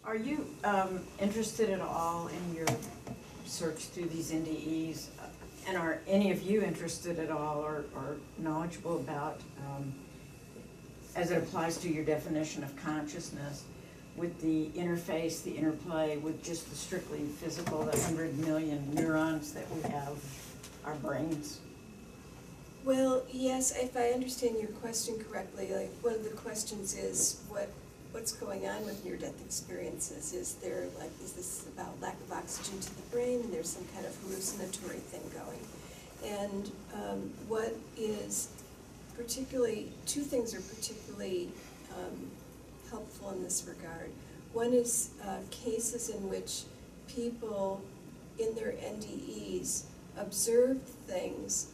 Are you interested at all in your search through these NDEs? And are any of you interested at all or knowledgeable about, as it applies to your definition of consciousness, with the interface, the interplay with just the strictly physical, the 100 million neurons that we have, our brains? Well, yes, if I understand your question correctly, like one of the questions is what's going on with near-death experiences? Is this about lack of oxygen to the brain, and there's some kind of hallucinatory thing going? And what is particularly, two things are particularly helpful in this regard. One is cases in which people in their NDEs observe things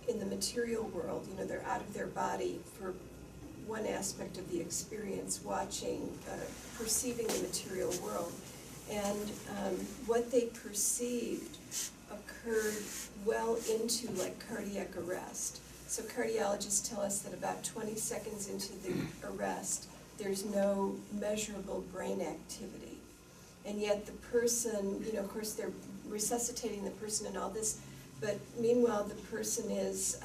in the material world. You know, they're out of their body for one aspect of the experience, watching, perceiving the material world. And what they perceived occurred well into like cardiac arrest. So cardiologists tell us that about 20 seconds into the arrest, there's no measurable brain activity. And yet the person, you know, of course they're resuscitating the person and all this, but meanwhile the person is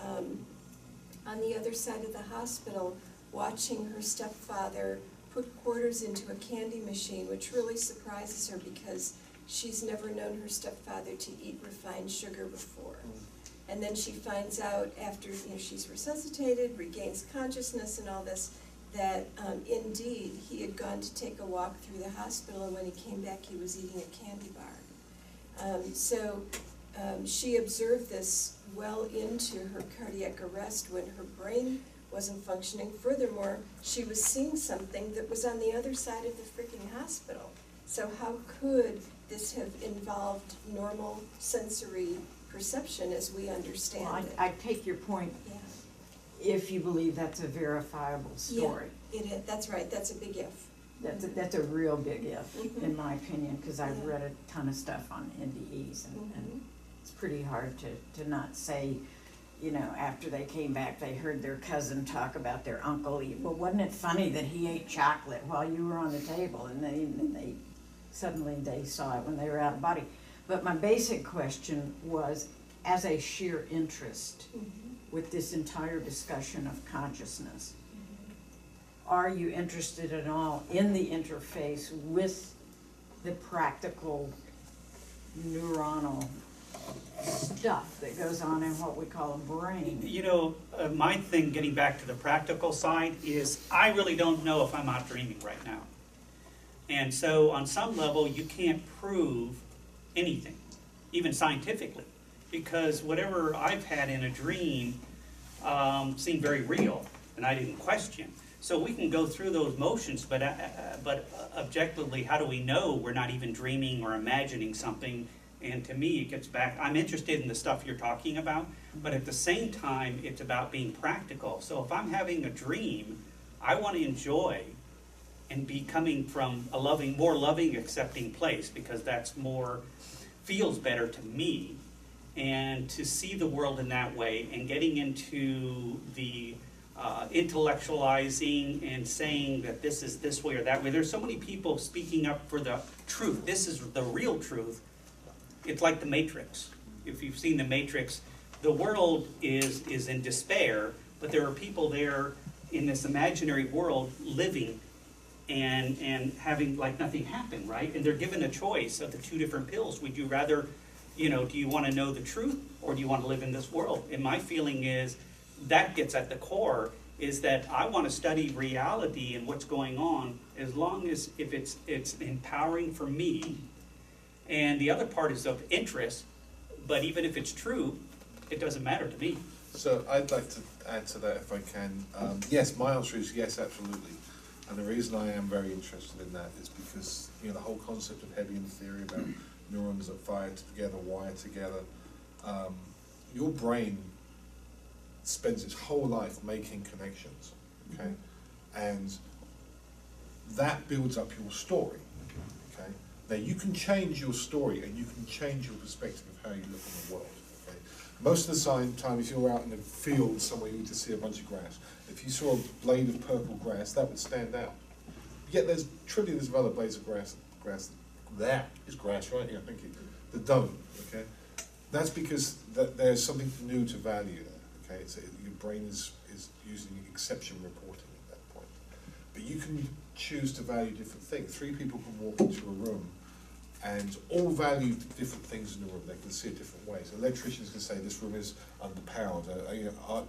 on the other side of the hospital watching her stepfather put quarters into a candy machine, which really surprises her because she's never known her stepfather to eat refined sugar before. And then she finds out after, you know, she's resuscitated, regains consciousness and all this, that indeed he had gone to take a walk through the hospital, and when he came back he was eating a candy bar. She observed this well into her cardiac arrest when her brain wasn't functioning. Furthermore, she was seeing something that was on the other side of the freaking hospital. So how could this have involved normal sensory perception as we understand it? I take your point. Yeah. If you believe that's a verifiable story. Yeah, it is. That's right. That's a big if. That's a real big if, in my opinion, because I've read a ton of stuff on NDEs, and it's pretty hard to not say, you know, after they came back, they heard their cousin talk about their uncle eat. Well, wasn't it funny that he ate chocolate while you were on the table, and they suddenly they saw it when they were out of body. But my basic question was, as a sheer interest with this entire discussion of consciousness, are you interested at all in the interface with the practical neuronal stuff that goes on in what we call a brain? You know, my thing, getting back to the practical side, is I really don't know if I'm not dreaming right now. And so on some level, you can't prove anything, even scientifically, because whatever I've had in a dream seemed very real, and I didn't question. So we can go through those motions, but objectively, how do we know we're not even dreaming or imagining something? And to me, it gets back, I'm interested in the stuff you're talking about, but at the same time, it's about being practical. So if I'm having a dream, I want to enjoy and be coming from a more loving, accepting place, because that's feels better to me. And to see the world in that way, and getting into the intellectualizing and saying that this is this way or that way. There's so many people speaking up for the truth. This is the real truth. It's like the Matrix. If you've seen the Matrix, the world is in despair, but there are people there in this imaginary world living and having like nothing happen, right? And they're given a choice of the two different pills. Would you rather, you know, do you want to know the truth, or do you want to live in this world? And my feeling is that gets at the core, is that I want to study reality and what's going on, as long as if it's empowering for me. And the other part is of interest, but even if it's true, it doesn't matter to me. So I'd like to add to that if I can. Yes, my answer is yes, absolutely. And the reason I am very interested in that is because, you know, the whole concept of Hebbian theory about neurons that fire together, wire together, your brain spends its whole life making connections, okay? And that builds up your story, okay? Now you can change your story and you can change your perspective of how you look on the world, okay? Most of the time, if you're out in a field somewhere, you just see a bunch of grass. If you saw a blade of purple grass, that would stand out. Yet there's trillions of other blades of grass grass. That is grass, right? Yeah, thank you. The don't, okay? That's because there's something new to value there, okay? Your brain is using exception reporting at that point. But you can choose to value different things. 3 people can walk into a room and all value different things in the room. They can see it different ways. Electricians can say this room is underpowered. Art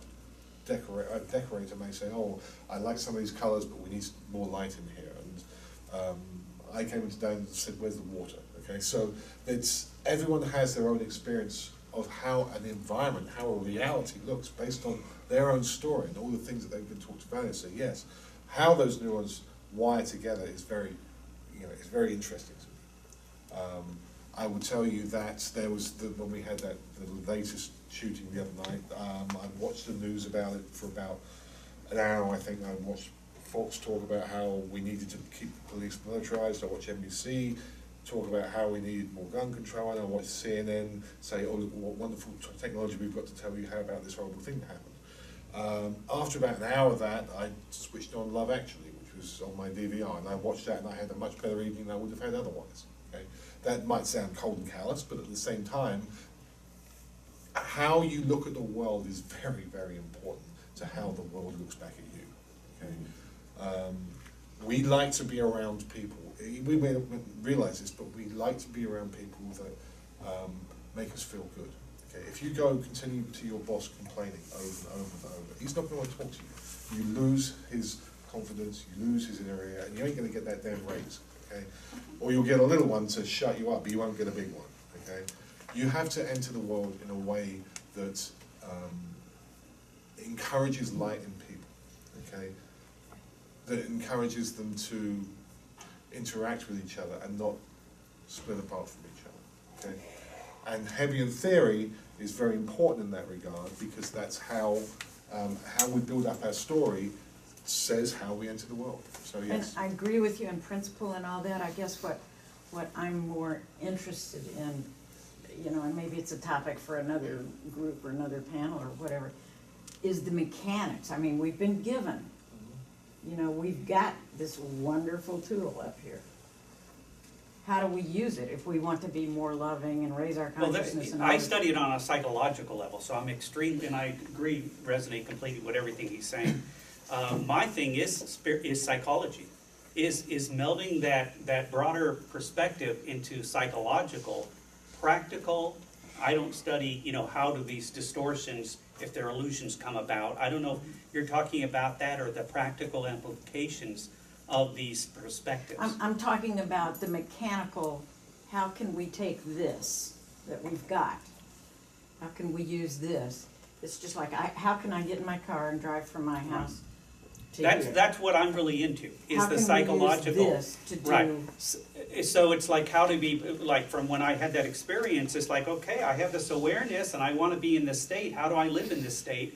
decorator may say, oh, I like some of these colours, but we need more light in here. And I came into today and said, where's the water? Okay, so everyone has their own experience of how an environment, how a reality looks based on their own story and all the things that they've been taught to value. So yes, how those neurons wire together is very, it's very interesting to me. I would tell you that there was when we had the latest shooting the other night. I watched the news about it for about an hour. I think I watched Fox talk about how we needed to keep the police militarized. I watched NBC talk about how we needed more gun control, and I watched CNN say, oh, look what wonderful technology we've got to tell you how about this horrible thing that happened. After about an hour of that, I switched on Love Actually, which was on my DVR, and I watched that and I had a much better evening than I would have had otherwise. Okay? That might sound cold and callous, but at the same time, how you look at the world is very, very important to how the world looks back at you. Okay? We like to be around people. We may not realize this, but we like to be around people that make us feel good. Okay? If you go continue to your boss complaining over and over and over, he's not going to want to talk to you. You lose his confidence, you lose his area, and you ain't going to get that damn raise. Okay? Or you'll get a little one to shut you up, but you won't get a big one. Okay? You have to enter the world in a way that encourages light in people. Okay? That encourages them to interact with each other and not split apart from each other. Okay? And Hebbian theory is very important in that regard, because that's how we build up our story says how we enter the world. So yes. And I agree with you in principle and all that. I guess what I'm more interested in, and maybe it's a topic for another group or another panel or whatever, is the mechanics. I mean, we've been given, we've got this wonderful tool up here. How do we use it if we want to be more loving and raise our consciousness? I study it on a psychological level, so I'm extremely, and I resonate completely with everything he's saying. My thing is psychology, is melding that broader perspective into psychological, practical. I don't study, how do these distortions, if they're illusions, come about. I don't know if you're talking about that or the practical implications of these perspectives. I'm talking about the mechanical. How can we take this that we've got? How can we use this? It's just like, how can I get in my car and drive from my house to here? That's what I'm really into, is the psychological. How can we use this to do? Right. So it's like how to be, like from when I had that experience, it's like, okay, I have this awareness and I want to be in this state. How do I live in this state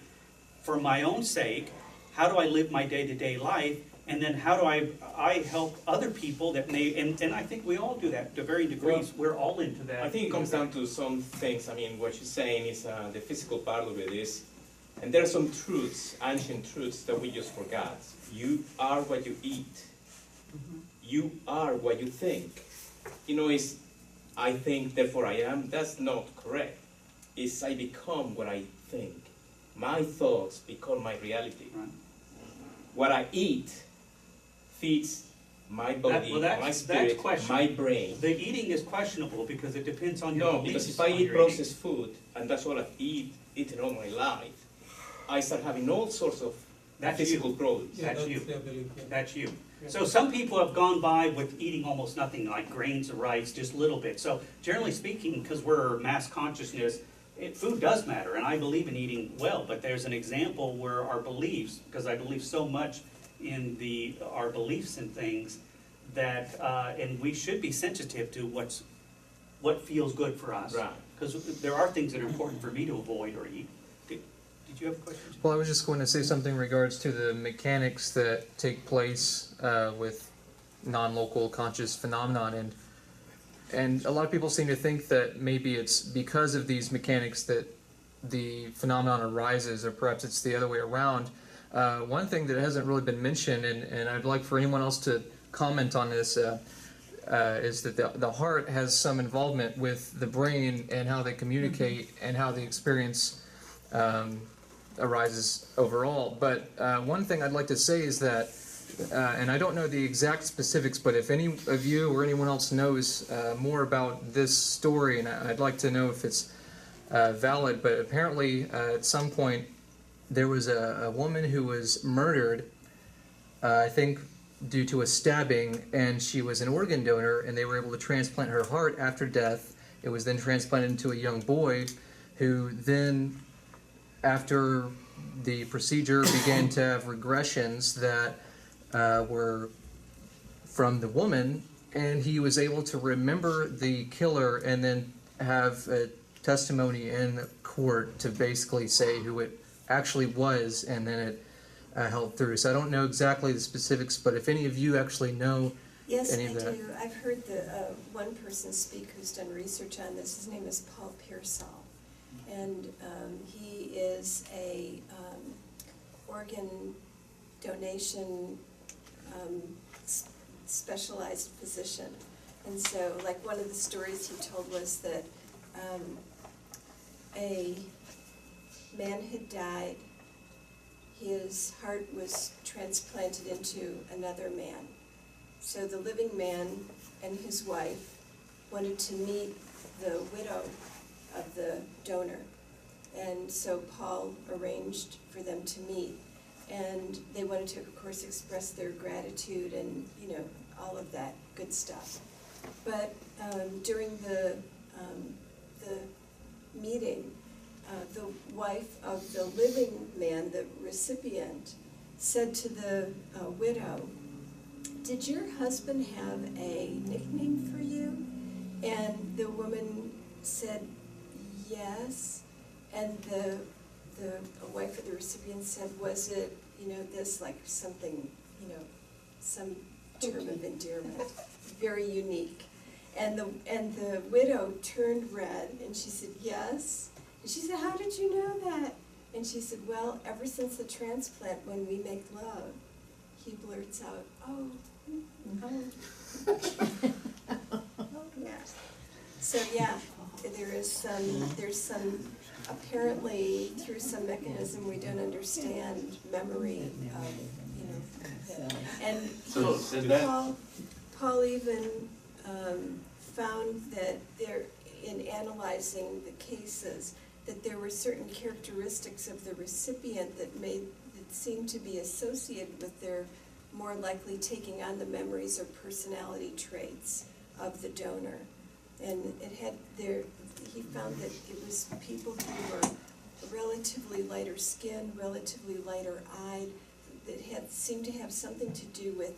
for my own sake? How do I live my day-to-day life? And then how do I help other people that may, and I think we all do that to varying degrees. We're all into that. I think it comes down to some things. I mean, what you're saying is the physical part of it is, and there are some truths, ancient truths that we just forgot. You are what you eat. Mm-hmm. You are what you think. It's I think, therefore I am. That's not correct. It's I become what I think. My thoughts become my reality. Right. What I eat feeds my body, my spirit, my brain. The eating is questionable because it depends on your beliefs. Because if I eat processed food, and that's what I've eaten all my life, I start having all sorts of physical problems. That's you. That's you. So some people have gone by with eating almost nothing, like grains of rice, just a little bit. So generally speaking, because we're mass consciousness, food does matter, and I believe in eating well, but there's an example where our beliefs, because I believe so much in our beliefs and things, that and we should be sensitive to what feels good for us. Right. Because there are things that are important for me to avoid or eat. Did you have a question? Well, I was just going to say something in regards to the mechanics that take place with non-local conscious phenomenon, and a lot of people seem to think that maybe it's because of these mechanics that the phenomenon arises, or perhaps it's the other way around. One thing that hasn't really been mentioned, and I'd like for anyone else to comment on this, is that the heart has some involvement with the brain and how they communicate and how the experience arises overall. But one thing I'd like to say is that, and I don't know the exact specifics, but if any of you or anyone else knows more about this story, and I'd like to know if it's valid, but apparently at some point there was a woman who was murdered, I think due to a stabbing, and she was an organ donor, and they were able to transplant her heart after death. It was then transplanted into a young boy who then, after the procedure, began to have regressions that were from the woman, and he was able to remember the killer and then have a testimony in court to basically say who it actually was, and then it held through. So I don't know exactly the specifics, but if any of you actually know Yes, any I of that. do. I've heard one person speak who's done research on this. His name is Paul Pearsall, and he is a organ donation specialized physician. And so, like, one of the stories he told was that a man had died. His heart was transplanted into another man. So the living man and his wife wanted to meet the widow of the donor. And so Paul arranged for them to meet. And they wanted to, of course, express their gratitude and, you know, all of that good stuff. But during the meeting, the wife of the living man, the recipient, said to the widow, "Did your husband have a nickname for you?" And the woman said, "Yes." And the wife of the recipient said, "Was it, you know, this, like something, you know, some term of endearment, very unique?" And the widow turned red and she said, "Yes." And she said, "How did you know that?" And she said, "Well, ever since the transplant, when we make love," he blurts out, "Oh, yeah." So yeah, there's some apparently through some mechanism we don't understand memory of, you know, and So is that- Paul even found that there, in analyzing the cases, that there were certain characteristics of the recipient that seemed to be associated with their more likely taking on the memories or personality traits of the donor. And he found that it was people who were relatively lighter skinned, relatively lighter eyed, that seemed to have something to do with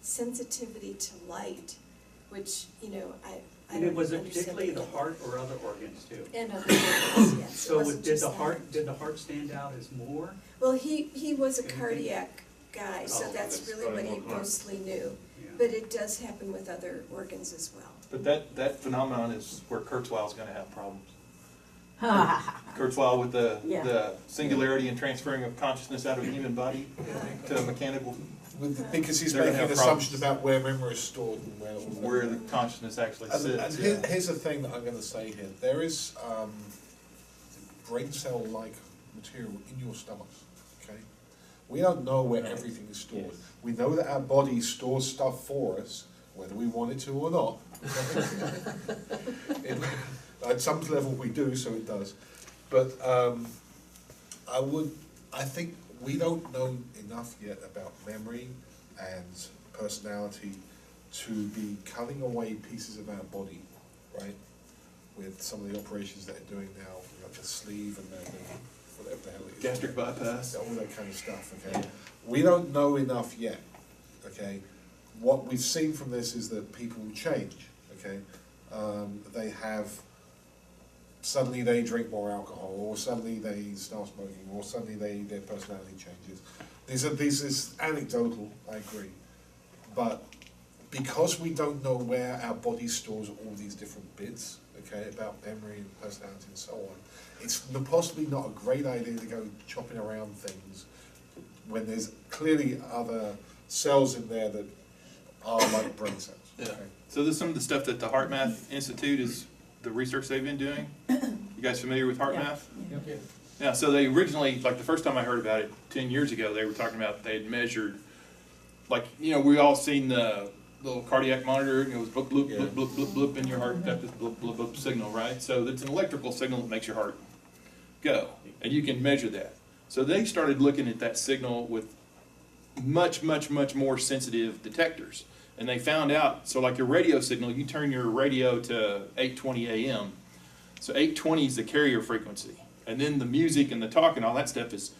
sensitivity to light, which, you know, I And don't was it understand particularly the that. heart or other organs too? And other organs, yes. It So wasn't did just the that. heart stand out as more? Well, he was a cardiac guy, so Oh, that's that's really what he probably more mostly knew. Yeah. But it does happen with other organs as well. But that phenomenon is where Kurzweil's gonna have problems. Kurzweil with Yeah. the singularity and transferring of consciousness out of a human body to a mechanical, Because he's They're gonna making have assumptions problems. about where memory is stored and where the consciousness actually And sits. here's the thing that I'm going to say here. There is brain cell-like material in your stomachs, okay? We don't know where everything is stored. Yes. We know that our body stores stuff for us, whether we want it to or not. At some level we do, so it does. But I think we don't know enough yet about memory and personality to be cutting away pieces of our body, right? With some of the operations that they're doing now, like the sleeve and the whatever the hell it is. Gastric bypass. All that kind of stuff, okay? We don't know enough yet, okay? What we've seen from this is that people change, okay? They have, suddenly they drink more alcohol, or suddenly they start smoking, or suddenly their personality changes. This is anecdotal, I agree. But because we don't know where our body stores all these different bits, okay, about memory and personality and so on, it's possibly not a great idea to go chopping around things when there's clearly other cells in there that are like brain cells. Yeah. Okay. So this is some of the stuff that the Heart Math Institute is, the research they've been doing. You guys familiar with Heart Yeah. Math? Yeah. Yeah, so they originally, like the first time I heard about it 10 years ago, they were talking about they had measured, like, you know, we all seen the little cardiac monitor, and it was bloop, bloop, bloop, bloop, bloop, bloop, and your heart got this bloop, bloop, bloop signal, right? So it's an electrical signal that makes your heart go, and you can measure that. So they started looking at that signal with much, much, much more sensitive detectors. And they found out, so like your radio signal, you turn your radio to 820 AM. So 820 is the carrier frequency. And then the music and the talk and all that stuff is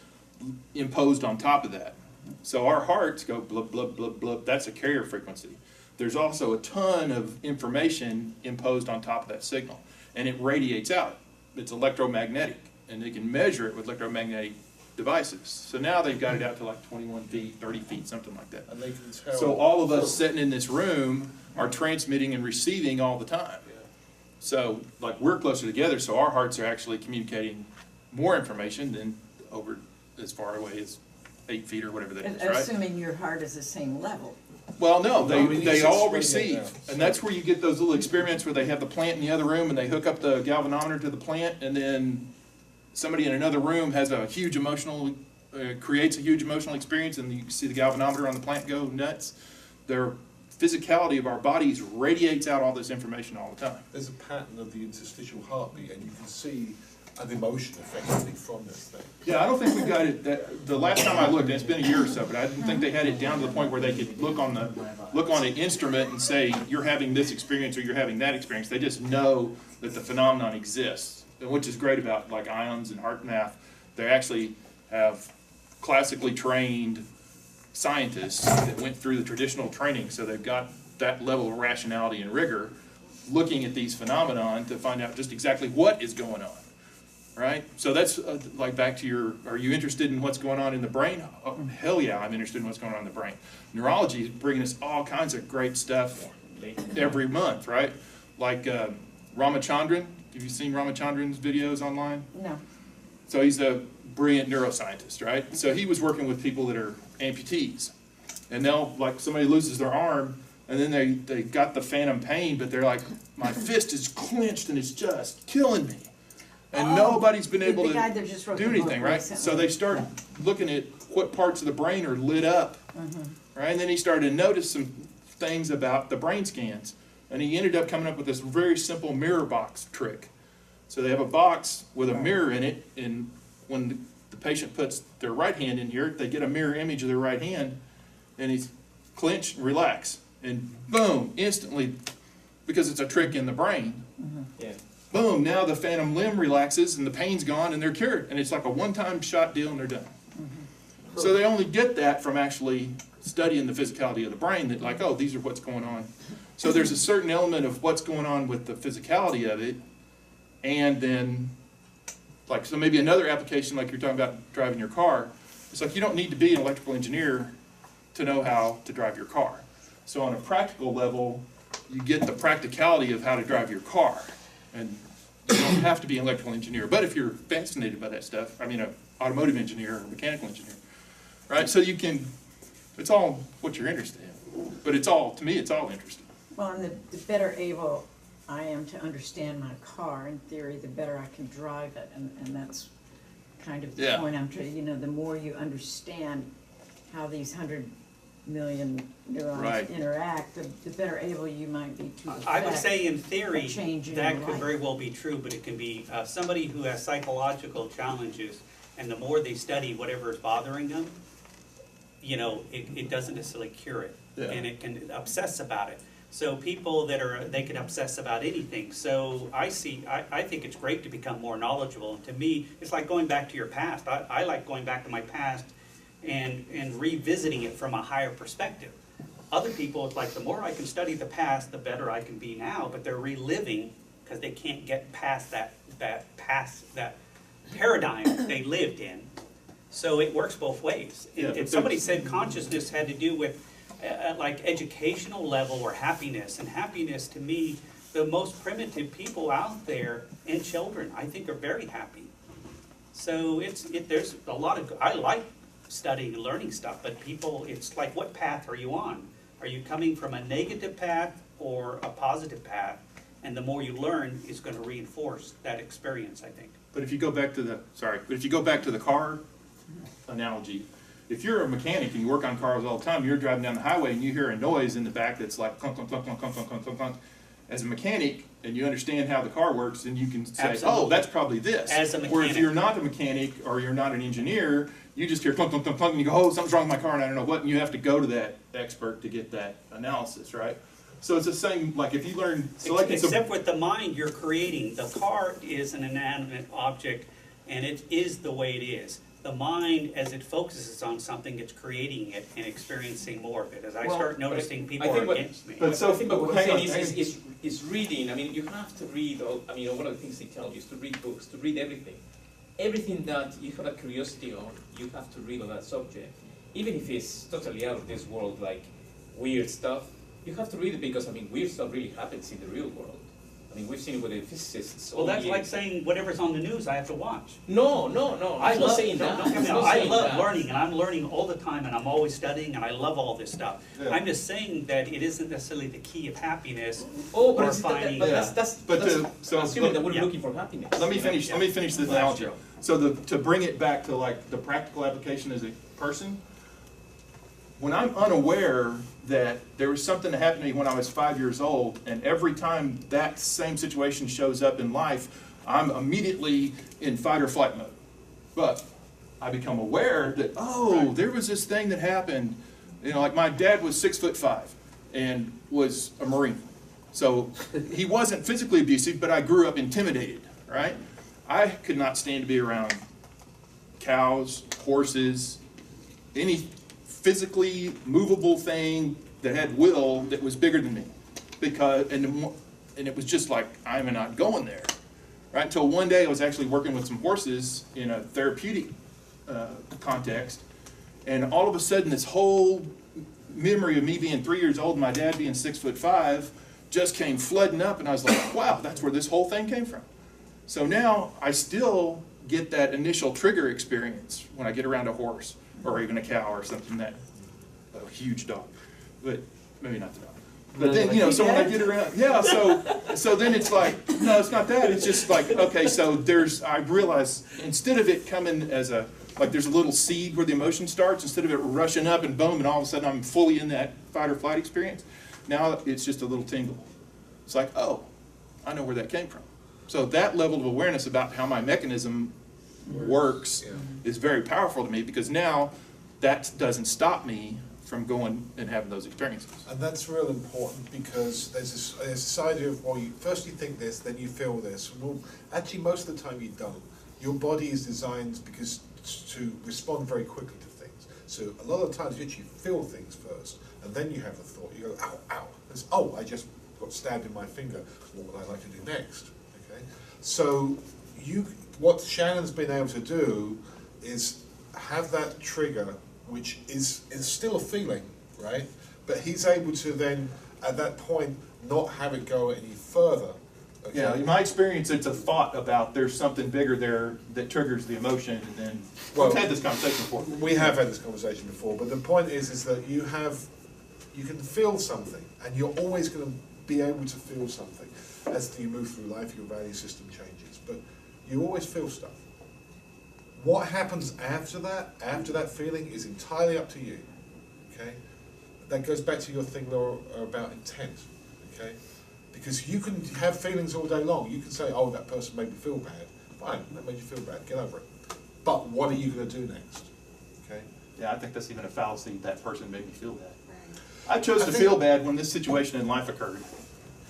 imposed on top of that. So our hearts go blub, blub, blub, blub. That's a carrier frequency. There's also a ton of information imposed on top of that signal. And it radiates out. It's electromagnetic. And they can measure it with electromagnetic devices. So now they've got it out to like 21 feet, 30 feet, something like that. And they can tell. So all of us sitting in this room are transmitting and receiving all the time. So like we're closer together, so our hearts are actually communicating more information than over as far away as 8 feet or whatever that is, right? Assuming your heart is the same level. Well, no, No, we need they to all spread it receive, out. and that's where you get those little experiments where they have the plant in the other room and they hook up the galvanometer to the plant, and then somebody in another room has a huge emotional, creates a huge emotional experience, and you see the galvanometer on the plant go nuts. Their physicality of our bodies radiates out all this information all the time. There's a pattern of the interstitial heartbeat, and you can see an emotion effectively from this thing. Yeah, I don't think we got it, the last time I looked, and it's been a year or so, but I didn't think they had it down to the point where they could look on the instrument and say, you're having this experience or you're having that experience. They just know that the phenomenon exists, and which is great about like IONS and Heart Math. They actually have classically trained scientists that went through the traditional training, so they've got that level of rationality and rigor looking at these phenomenon to find out just exactly what is going on. Right? So that's like back to your, are you interested in what's going on in the brain? Oh, hell yeah, I'm interested in what's going on in the brain. Neurology is bringing us all kinds of great stuff every month, right? Like Ramachandran. Have you seen Ramachandran's videos online? No. So he's a brilliant neuroscientist, right? So he was working with people that are amputees. And they'll, like somebody loses their arm, and then they got the phantom pain, but they're like, my fist is clenched and it's just killing me. And nobody's been able The guy that to just wrote do the book anything, right? recently. So they start looking at what parts of the brain are lit up, right? And then he started to notice some things about the brain scans. And he ended up coming up with this very simple mirror box trick. So they have a box with a mirror in it, and when the patient puts their right hand in here, they get a mirror image of their right hand, and he's clench and relax. And boom, instantly, because it's a trick in the brain, Yeah. boom, now the phantom limb relaxes and the pain's gone and they're cured. And it's like a one-time shot deal and they're done. So they only get that from actually studying the physicality of the brain, that like, oh, these are what's going on. So there's a certain element of what's going on with the physicality of it, and then, like, so maybe another application, like you're talking about driving your car, it's like you don't need to be an electrical engineer to know how to drive your car. So on a practical level, you get the practicality of how to drive your car. And you don't have to be an electrical engineer, but if you're fascinated by that stuff, I mean, an automotive engineer or a mechanical engineer, right? So you can, it's all what you're interested in, but it's all, to me, it's all interesting. Well, and the better able I am to understand my car, in theory, the better I can drive it, and that's kind of the Yeah. point I'm trying, you know, the more you understand how these 100 million neurons Right. interact, the better able you might be to I would affect say in theory, a change in that your could life. very well be true, but it can be somebody who has psychological challenges, and the more they study whatever is bothering them, you know, it doesn't necessarily cure it, Yeah. and it can obsess about it. So people that are, they can obsess about anything. So I think it's great to become more knowledgeable, and to me, it's like going back to your past. I like going back to my past and revisiting it from a higher perspective. Other people, it's like the more I can study the past, the better I can be now, but they're reliving because they can't get past that paradigm they lived in. So it works both ways. Yeah, And but somebody there's- said consciousness had to do with like educational level or happiness, and happiness to me, the most primitive people out there and children, I think, are very happy. So there's a lot of, I like studying and learning stuff, but people, it's like, what path are you on? Are you coming from a negative path or a positive path? And the more you learn is going to reinforce that experience, I think. But if you go back to the car analogy, if you're a mechanic and you work on cars all the time, you're driving down the highway and you hear a noise in the back that's like clunk, clunk, clunk, clunk, clunk, clunk, clunk, clunk, clunk. As a mechanic, and you understand how the car works, then you can say, Absolutely. oh, that's probably this. As a Where if mechanic. you're not a mechanic or you're not an engineer, you just hear clunk, clunk, clunk, clunk, and you go, oh, something's wrong with my car and I don't know what, and you have to go to that expert to get that analysis, right? So it's the same, like if you learn, so like it's Except with the mind you're creating, the car is an inanimate object and it is the way it is. The mind, as it focuses on something, it's creating it and experiencing more of it. As I Well, start but noticing I people think are what- against me. But so- I think what we're hang on, saying hang on. is reading. I mean, you have to read, I mean, one of the things they tell you is to read books, to read everything. Everything that you have a curiosity on, you have to read on that subject. Even if it's totally out of this world, like weird stuff, you have to read it because, I mean, weird stuff really happens in the real world. I mean, we've seen it with the physicists. Well, all that's years. like saying whatever's on the news I have to watch. No, I'm not saying no, that. don't get me I'm wrong. not I saying love that. learning, and I'm learning all the time, and I'm always studying, and I love all this stuff. Yeah. I'm just saying that it isn't necessarily the key of happiness. Oh, but, or it's, finding- that's But that's so assuming that we're yeah. looking for happiness. let me finish this Well, analogy. that's true. So to bring it back to like the practical application as a person, when I'm unaware that there was something that happened to me when I was 5 years old, and every time that same situation shows up in life, I'm immediately in fight or flight mode. But I become aware that, oh, there was this thing that happened. You know, like my dad was 6'5" and was a Marine. So he wasn't physically abusive, but I grew up intimidated, right? I could not stand to be around cows, horses, any physically movable thing that had will that was bigger than me, because and it was just like I'm not going there, right? Until one day I was actually working with some horses in a therapeutic context, and all of a sudden this whole memory of me being 3 years old and my dad being 6'5" just came flooding up, and I was like, wow, that's where this whole thing came from. So now I still get that initial trigger experience when I get around a horse or even a cow or something, that a huge dog, but maybe not the dog. But then, you know, so when I get around, yeah, so then it's like, no, it's not that. It's just like, okay, so I realize instead of it coming as like there's a little seed where the emotion starts, instead of it rushing up and boom, and all of a sudden I'm fully in that fight or flight experience, now it's just a little tingle. It's like, oh, I know where that came from. So that level of awareness about how my mechanism works is very powerful to me, because now that doesn't stop me from going and having those experiences. And that's real important, because there's this idea of, well, first you think this, then you feel this. Well, actually, most of the time you don't. Your body is designed to respond very quickly to things. So a lot of the times you actually feel things first, and then you have the thought. You go, ow, ow. It's, oh, I just got stabbed in my finger. What would I like to do next? Okay. So what Shannon's been able to do is have that trigger, which is still a feeling, right? But he's able to then, at that point, not have it go any further. Okay? Yeah, in my experience, it's a thought about there's something bigger there that triggers the emotion, and then we've had this conversation before. We have had this conversation before, but the point is that you can feel something, and you're always going to be able to feel something. As you move through life, your value system changes, but you always feel stuff. What happens after that feeling, is entirely up to you, okay? That goes back to your thing, Laura, about intent, okay? Because you can have feelings all day long. You can say, oh, that person made me feel bad. Fine, that made you feel bad, get over it. But what are you going to do next, okay? Yeah, I think that's even a fallacy, that person made me feel bad. I chose to feel bad when this situation in life occurred.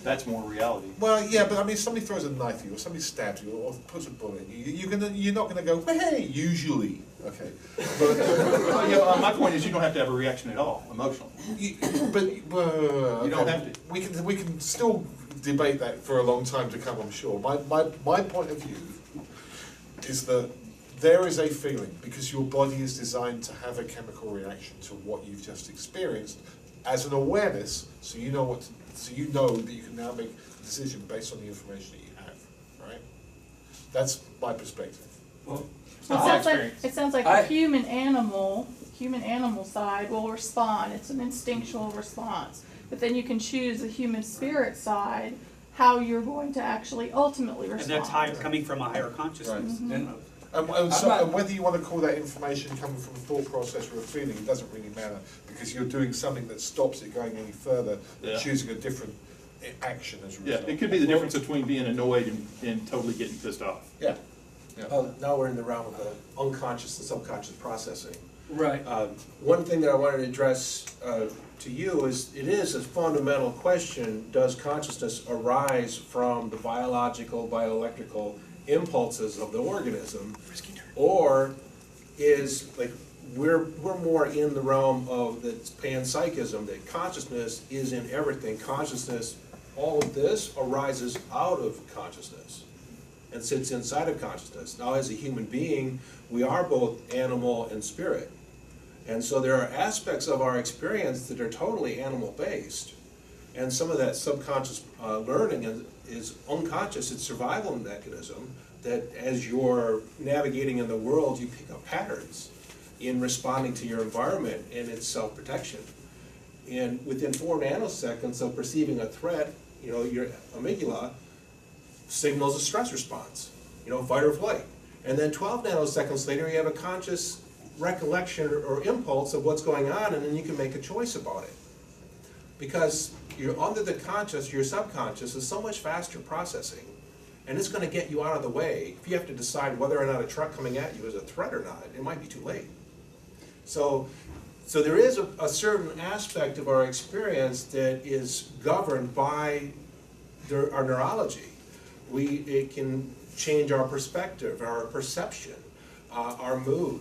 That's more reality. Well, yeah, but I mean, somebody throws a knife at you, or somebody stabs you, or puts a bullet in you. You're not gonna go, hey, usually, okay. But Well, my point is, you don't have to have a reaction at all, emotionally. you You don't have to. We can still debate that for a long time to come, I'm sure. My point of view is that there is a feeling, because your body is designed to have a chemical reaction to what you've just experienced as an awareness, so you know that you can now make a decision based on the information that you have, right? That's my perspective. Well, It's not my experience. It sounds like I- the human animal, human animal side will respond. It's an instinctual response. But then you can choose the human spirit side, how you're going to actually ultimately And respond. that's high, coming from a higher consciousness. Right. you know. And whether you want to call that information coming from a thought process or a feeling, it doesn't really matter, because you're doing something that stops it going any further, Yeah. choosing a different action as a Yeah, result. it could be the difference between being annoyed and totally getting pissed off. Yeah. Now we're in the realm of the unconscious and subconscious processing. Right. One thing that I wanted to address to you is, it is a fundamental question: does consciousness arise from the biological, bioelectrical impulses of the organism, or is, like, we're more in the realm of the panpsychism, that consciousness is in everything. Consciousness, all of this arises out of consciousness and sits inside of consciousness. Now, as a human being, we are both animal and spirit. And so there are aspects of our experience that are totally animal-based. And some of that subconscious learning is unconscious. It's survival mechanism that as you're navigating in the world, you pick up patterns in responding to your environment, and it's self-protection. And within 4 nanoseconds of perceiving a threat, your amygdala signals a stress response, fight or flight. And then 12 nanoseconds later, you have a conscious recollection or impulse of what's going on, and then you can make a choice about it. Because you're under the conscious, your subconscious is so much faster processing, and it's going to get you out of the way. If you have to decide whether or not a truck coming at you is a threat or not, it might be too late. So there is a certain aspect of our experience that is governed by our neurology. It can change our perspective, our perception, our mood.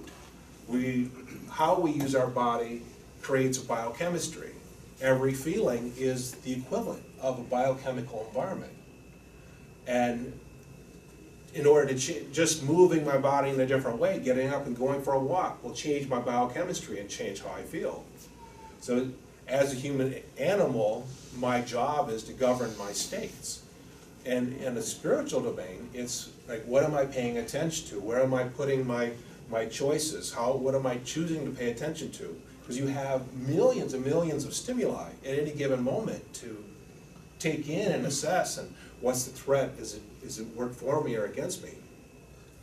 How we use our body creates a biochemistry. Every feeling is the equivalent of a biochemical environment. And in order to just moving my body in a different way, getting up and going for a walk will change my biochemistry and change how I feel. So as a human animal, my job is to govern my states. And in the spiritual domain, it's like, what am I paying attention to? Where am I putting my choices? What am I choosing to pay attention to? Because you have millions and millions of stimuli at any given moment to take in and assess, and what's the threat? Is it work for me or against me?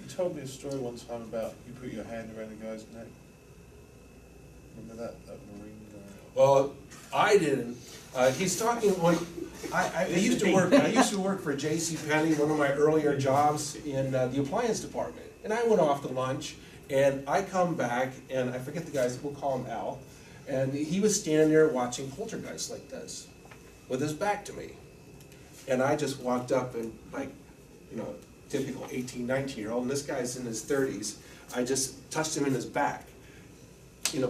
You told me a story one time about you put your hand around a guy's neck. Remember that Marine guy? Well, I didn't. He's talking when I used to work for J.C. Penney, one of my earlier jobs in the appliance department, and I went off to lunch, and I come back, and I forget the guy's. We'll call him Al, and he was standing there watching Poltergeist like this, with his back to me, and I just walked up and, like, typical 18, 19-year-old, and this guy's in his 30s. I just touched him in his back.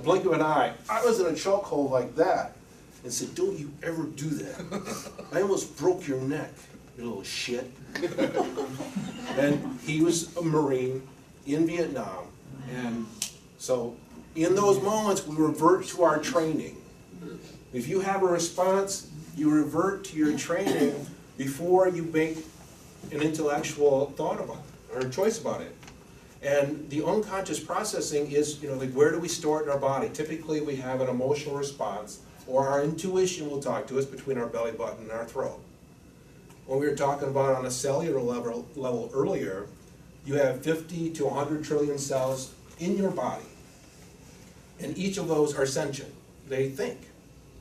Blink of an eye, I was in a chokehold like that, and said, "Don't you ever do that. I almost broke your neck, you little shit." And he was a Marine in Vietnam, and so in those moments we revert to our training. If you have a response, you revert to your training before you make an intellectual thought about it, or a choice about it. And the unconscious processing is, like, where do we store it in our body? Typically we have an emotional response, or our intuition will talk to us between our belly button and our throat. When we were talking about on a cellular level earlier, you have 50 to 100 trillion cells in your body. And each of those are sentient. They think.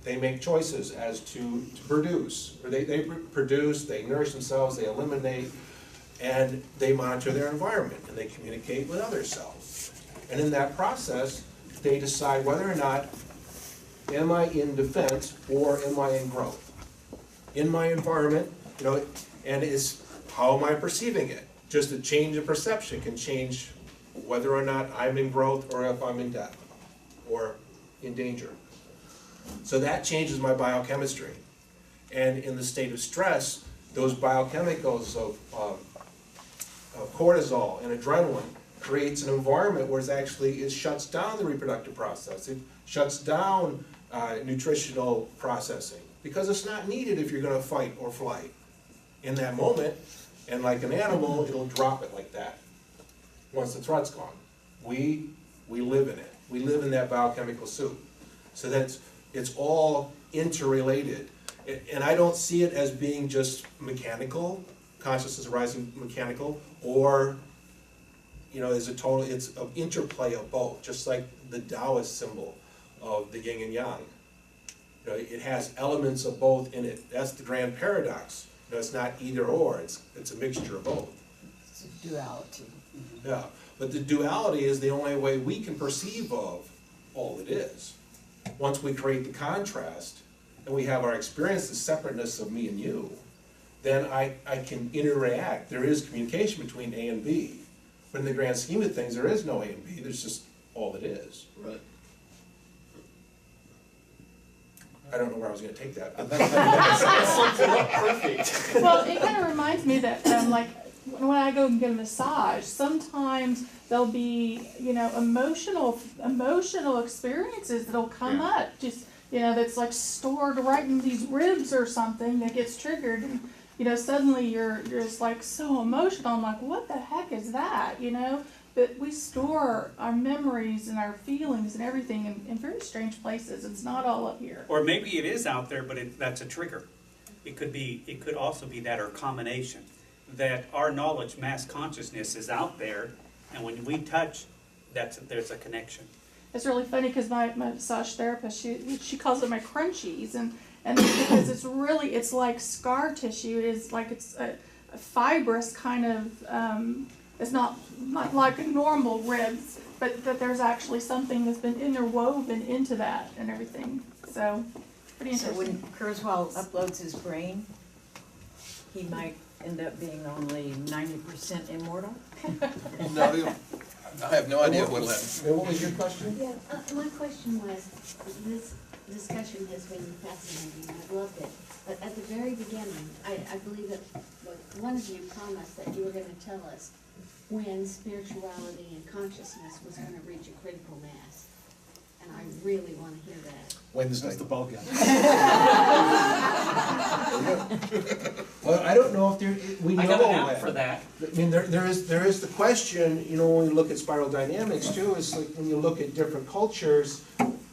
They make choices as to produce. Or they produce, they nourish themselves, they eliminate, and they monitor their environment, and they communicate with other cells. And in that process, they decide whether or not, am I in defense or am I in growth? In my environment, and how am I perceiving it? Just a change of perception can change whether or not I'm in growth or if I'm in death or in danger. So that changes my biochemistry. And in the state of stress, those biochemicals of cortisol and adrenaline creates an environment where it shuts down the reproductive process. It shuts down nutritional processing, because it's not needed if you're going to fight or flight in that moment. And like an animal, it'll drop it like that once the threat's gone. We live in it. We live in that biochemical soup. So it's all interrelated. And I don't see it as being just mechanical, consciousness arising mechanical, or, as it's an interplay of both, just like the Taoist symbol of the yin and yang. It has elements of both in it. That's the grand paradox. It's not either or, it's a mixture of both. It's a duality. Yeah, but the duality is the only way we can perceive of all it is. Once we create the contrast, and we have our experience, the separateness of me and you, then I can interact. There is communication between A and B. But in the grand scheme of things, there is no A and B, there's just all that is. Right. I don't know where I was gonna take that. Perfect. Well, it kind of reminds me that, like, when I go and get a massage, sometimes there'll be, emotional experiences that'll come up, just, that's like stored right in these ribs or something that gets triggered, and, suddenly you're just like so emotional. I'm like, what the heck is that, But we store our memories and our feelings and everything in very strange places. It's not all up here. Or maybe it is out there, but that's a trigger. It could also be that, or a combination. That our knowledge, mass consciousness, is out there, and when we touch, there's a connection. It's really funny because my massage therapist, she calls it my crunchies, and because it's like scar tissue. It is like it's a fibrous kind of. It's not like a normal ribs, but that there's actually something that's been interwoven into that and everything. So, pretty So interesting. when Kurzweil uploads his brain, he might end up being only 90% immortal? No, I have no idea what'll happen. And what was your question? Yeah, my question was, this discussion has been fascinating, I've loved it. But at the very beginning, I believe that one of you promised that you were gonna tell us when spirituality and consciousness was gonna reach a critical mass. And I really wanna hear that. Wednesday. That's the ball game. Well, I don't know if we know I got an app when. for that. I mean, there is the question, when we look at spiral dynamics too, is like when you look at different cultures,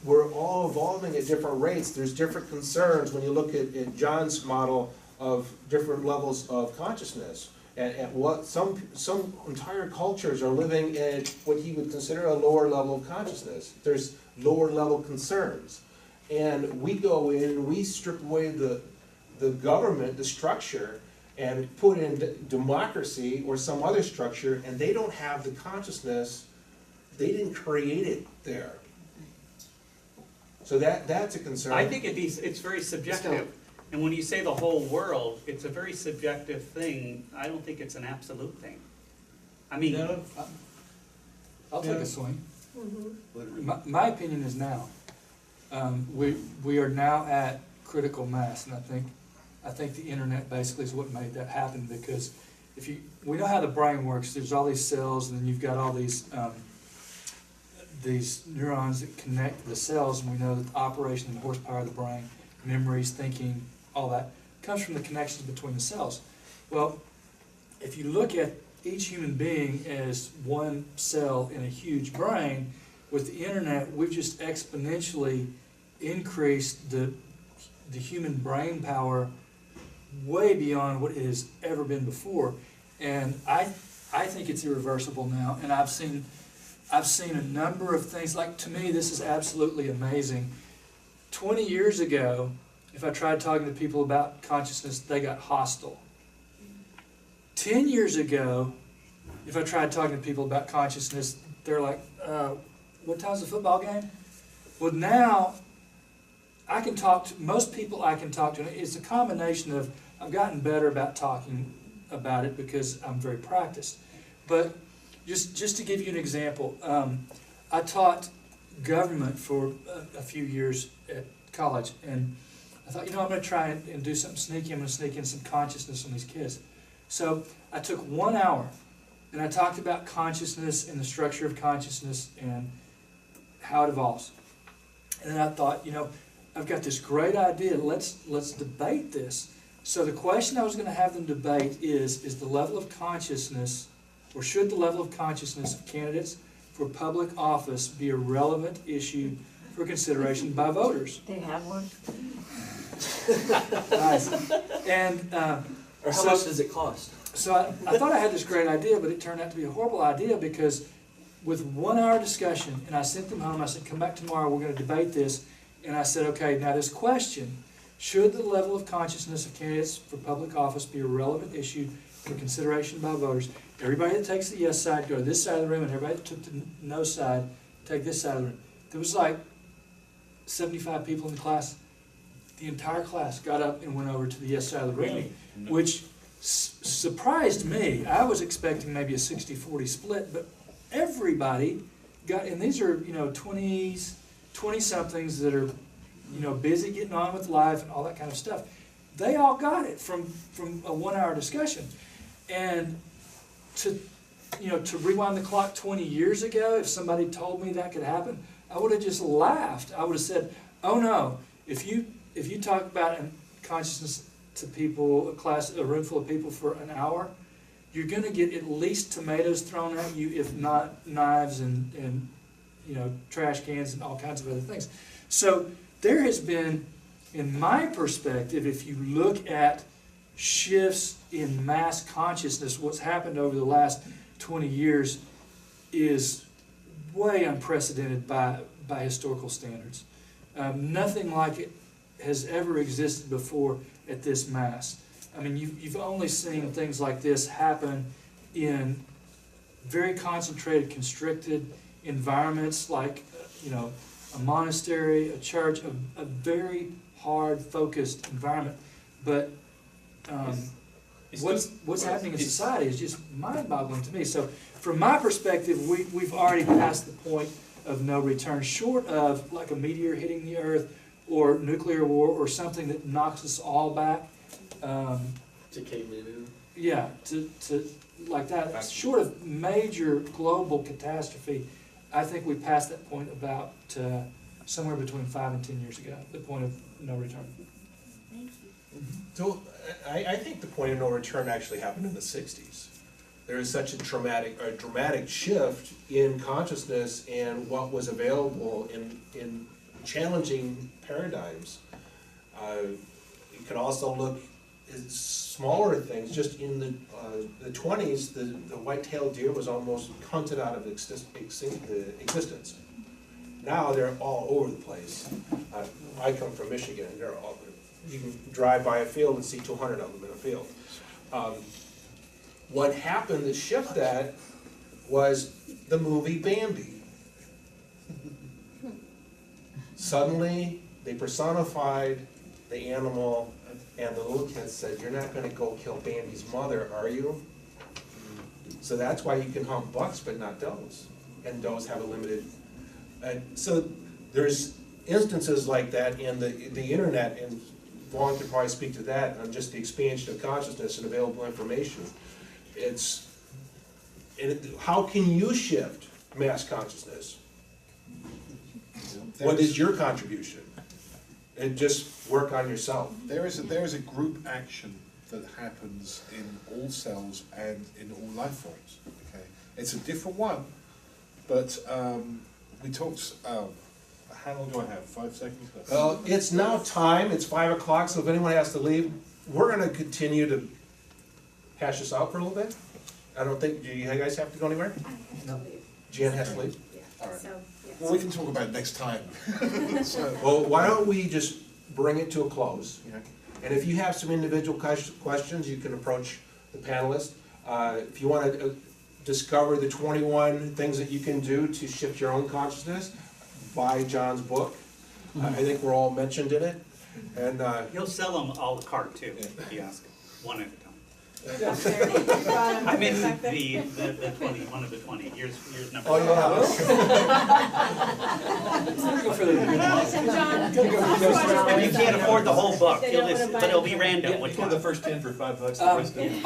we're all evolving at different rates. There's different concerns when you look at John's model of different levels of consciousness. And what some entire cultures are living at what he would consider a lower level of consciousness. There's lower level concerns. And we go in and we strip away the government, the structure, and put in democracy or some other structure, and they don't have the consciousness, they didn't create it there. So that's a concern. I think it's very subjective. And when you say the whole world, it's a very subjective thing. I don't think it's an absolute thing. I mean, I'll take a swing. Mm-hmm. My opinion is now. We are now at critical mass, and I think the internet basically is what made that happen, because we know how the brain works. There's all these cells, and then you've got all these neurons that connect the cells, and we know that the operation and the horsepower of the brain, memories, thinking, all that comes from the connections between the cells. Well, if you look at each human being as one cell in a huge brain, with the internet, we've just exponentially increased the human brain power way beyond what it has ever been before. And I think it's irreversible now. And I've seen a number of things, like, to me, this is absolutely amazing. 20 years ago, if I tried talking to people about consciousness, they got hostile. 10 years ago, if I tried talking to people about consciousness, they're like, what time's the football game? Well, now, I can talk to, most people I can talk to, it's a combination of, I've gotten better about talking about it because I'm very practiced. But just to give you an example, I taught government for a few years at college, and I thought, I'm going to try and do something sneaky. I'm going to sneak in some consciousness on these kids. So I took 1 hour, and I talked about consciousness and the structure of consciousness and how it evolves. And then I thought, I've got this great idea. Let's debate this. So the question I was going to have them debate is the level of consciousness, or should the level of consciousness of candidates for public office be a relevant issue for consideration by voters. They have one? Nice. And, Or how so- much does it cost? So I thought I had this great idea, but it turned out to be a horrible idea because with 1 hour discussion, and I sent them home, I said, come back tomorrow, we're gonna debate this. And I said, okay, now this question, should the level of consciousness of candidates for public office be a relevant issue for consideration by voters? Everybody that takes the yes side, go to this side of the room, and everybody that took the no side, take this side of the room. There was like 75 people in the class. The entire class got up and went over to the yes side of the room, which surprised me. I was expecting maybe a 60-40 split, but everybody got, and these are, 20-somethings that are, busy getting on with life and all that kind of stuff. They all got it from a 1 hour discussion. And to rewind the clock 20 years ago, if somebody told me that could happen, I would have just laughed. I would have said, oh no, if you talk about consciousness to people, a room full of people for an hour, you're going to get at least tomatoes thrown at you, if not knives and trash cans and all kinds of other things. So there has been, in my perspective, if you look at shifts in mass consciousness, what's happened over the last 20 years is way unprecedented by historical standards. Nothing like it has ever existed before at this mass. I mean, you've only seen things like this happen in very concentrated, constricted environments like, a monastery, a church, a very hard, focused environment. But what's happening in society is just mind-boggling to me. So from my perspective, we've already passed the point of no return, short of like a meteor hitting the Earth or nuclear war or something that knocks us all back. To caveman. Yeah, to like that. Short of major global catastrophe, I think we passed that point about somewhere between 5 and 10 years ago, the point of no return. Thank you. So I think the point of no return actually happened in the 60s. There is such a dramatic shift in consciousness and what was available in challenging paradigms. You could also look at smaller things. Just in the 20s, the white-tailed deer was almost hunted out of existence. Now they're all over the place. I come from Michigan. You can drive by a field and see 200 of them in a field. What happened to shift that was the movie Bambi. Suddenly, they personified the animal, and the little kid said, "You're not going to go kill Bambi's mother, are you?" So that's why you can hunt bucks but not does, and does have a limited. So there's instances like that in the internet, and Vaughn could probably speak to that on just the expansion of consciousness and available information. How can you shift mass consciousness? What is your contribution? And just work on yourself. There is a group action that happens in all cells and in all life forms. Okay, it's a different one, but we talked. How long do I have? 5 seconds left. Well, it's now time. It's 5 o'clock. So if anyone has to leave, we're going to continue to hash this out for a little bit. I don't think. Do you guys have to go anywhere? No. Jan has to leave. Yeah, All right. so, yeah. Well, we can talk about it next time. So, Well, why don't we just bring it to a close? And if you have some individual questions, you can approach the panelists. If you want to discover the 21 things that you can do to shift your own consciousness, buy John's book. I think we're all mentioned in it. And He'll sell them a la carte too, if you ask him, one at a time. I I mean, the 20, one of the 20, here's number oh 12. yeah. Go for the- And you can't afford the whole book, but it'll be random. Which For one? the first 10 for $5, the rest of it.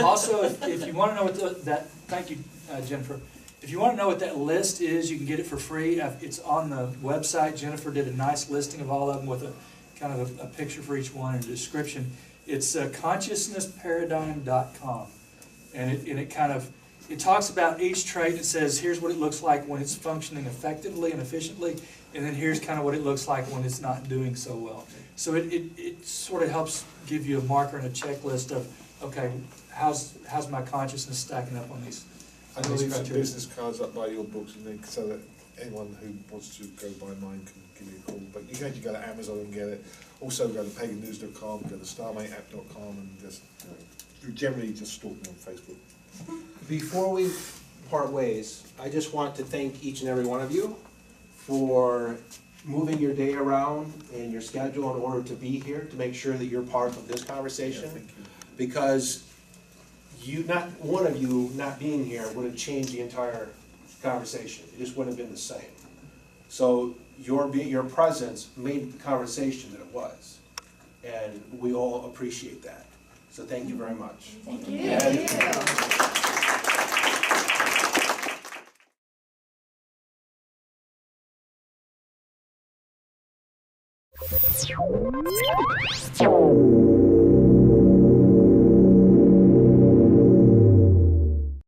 Also, if you want to know what thank you, Jennifer. If you want to know what that list is, you can get it for free. It's on the website. Jennifer did a nice listing of all of them with a kind of a picture for each one and a description. It's consciousnessparadigm.com, and it kind of it talks about each trait. It says, here's what it looks like when it's functioning effectively and efficiently, and then here's kind of what it looks like when it's not doing so well. So it sort of helps give you a marker and a checklist of, okay, how's my consciousness stacking up on these And I'll leave some criteria. business cards up by your books, and then, so that anyone who wants to go by mine can give you a call. But you can actually go to Amazon and get it. Also go to pagannews.com, go to starmateapp.com, and just, you generally just stalk me on Facebook. Before we part ways, I just want to thank each and every one of you for moving your day around and your schedule in order to be here, to make sure that you're part of this conversation. Yeah, thank you. Because you, not one of you not being here would have changed the entire conversation. It just wouldn't have been the same. So your presence made the conversation that it was. And we all appreciate that. So thank you very much. Thank you. And